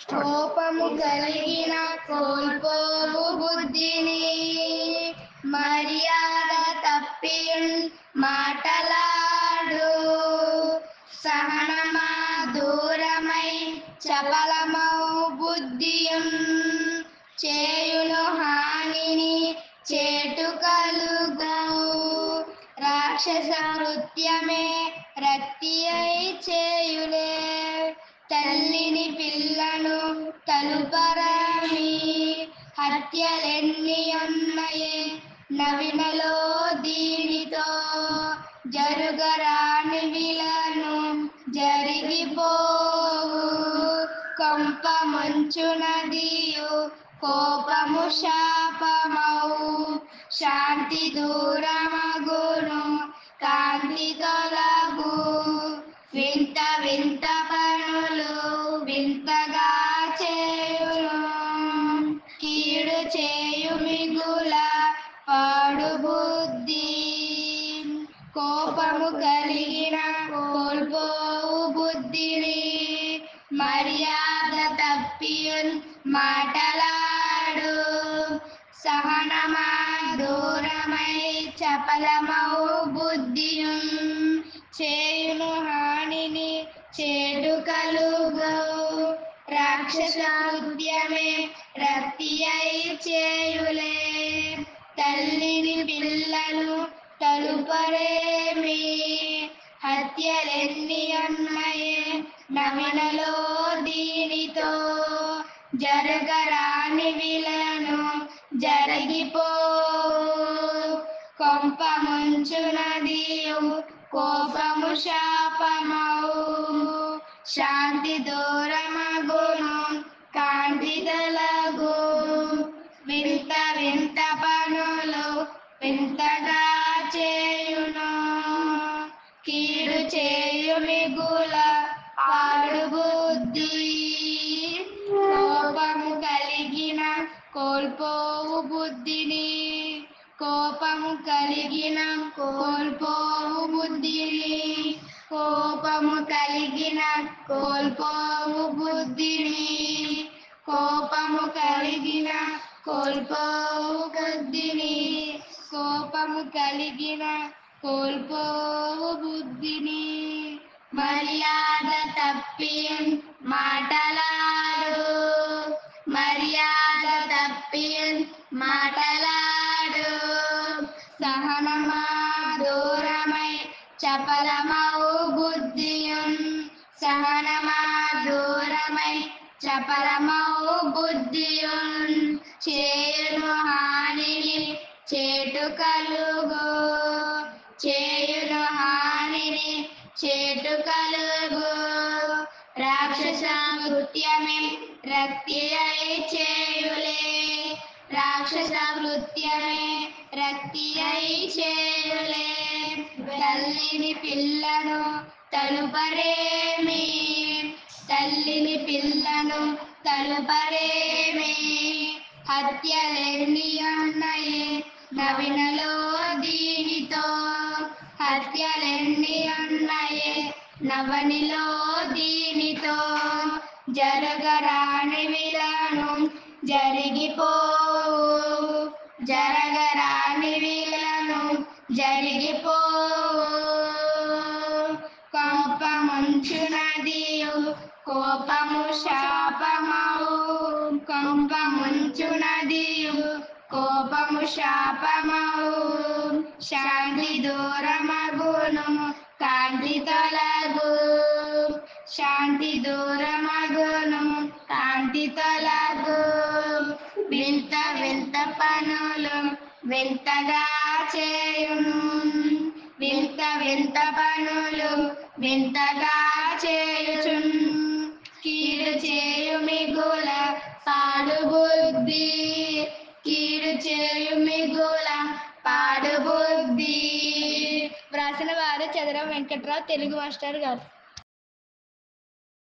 కోపము కలిగిన కోల్పోవు బుద్ధిని, మర్యాద తప్పి మాటలాడు. సహనమా దూరమై చపలమౌ బుద్ధియం, చేయును హానిని చేటు కలుగు. రాక్షస కృత్యమే రక్తి అయి చేయులే, తల్లిని పిల్లను తలుపరమి. హత్యలెన్ని ఉన్నయే నవినలో దీనితో, జరుగరాని విలను జరిగిపోవు. కొంప ముంచునదియు కోపము శాపమౌ, శాంతి దూరమగును కాంతి తొలగు. వింత వింత పనులు వింతగా చేయును, కీడు చేయు మిగుల పాడు బుద్ధి. కోపము కలిగిన కోల్పోవు బుద్ధిని, మర్యాద తప్పి మాటలాడు. సహనమా దూరమై చపలమౌ బుద్ధియం, చేయును హానిని చేటు కలుగు. రాక్షస కృత్యమే రక్తి అయి చేయులే, తల్లిని పిల్లను తలుపరేమి. హత్యలెన్ని ఉన్నయే నవినలో దీనితో, జరగరాని విలను జరిగిపోవు. కొంప ముంచునదియు కోపము శాపమౌ, శాంతి దూరమగును కాంతి తొలగు. వింత వింత పనులు వింతగా చేయును, కీడు చేయు మిగుల పాడు బుద్ధి. కోపము కలిగిన కోల్పోవు బుద్ధిని, కోపము కలిగిన కోల్పోవు బుద్ధిని, కోపము కలిగిన కోల్పోవు బుద్ధిని, కోపము కలిగిన కోల్పోవు బుద్ధిని, కోపము కలిగిన కోల్పోవు బుద్ధిని. మర్యాద తప్పి మాటలాడు, మర్యాద తప్పి మాటలాడు. సహనమా దూరమై చపలమౌ బుద్ధియం, సహనమా దూరమై చపలమౌ బుద్ధియం. చేయును హానిని చేటు కలుగు, చేయును హానిని చేటు కలుగు. రాక్షస కృత్యమే రక్తి అయి చేయులే, రాక్షస కృత్యమే రక్తి అయి చేయులే. తల్లిని పిల్లను తలుపరేమి, తల్లిని పిల్లను తలుపరేమి. హత్యలెన్ని ఉన్నయే నవినలో దీనితో, హత్యలెన్ని ఉన్నయే నవనిలో దీనితో, జరగరాని విలను జరిగిపోవు. జరగరాని విలను జరిగిపోవు. కొంప ముంచునదియు కోపము శాపమౌ, కొంప ముంచునదియు కోపము శాపమౌ. శాంతి దూరమగును కాంతి తొలగు, శాంతి దూరమగును కాంతి తొలగు. వింత వింత పనులు వింతగా చేయును, వింత వింత పనులు వింతగా చేయుచున్. కీడు చేయు మిగుల పాడు బుద్ధి, కీడు చేయు మిగుల పాడు బుద్ధి. వ్రాసిన వారు చదరం వెంకట్రావు, తెలుగు మాస్టర్ గారు.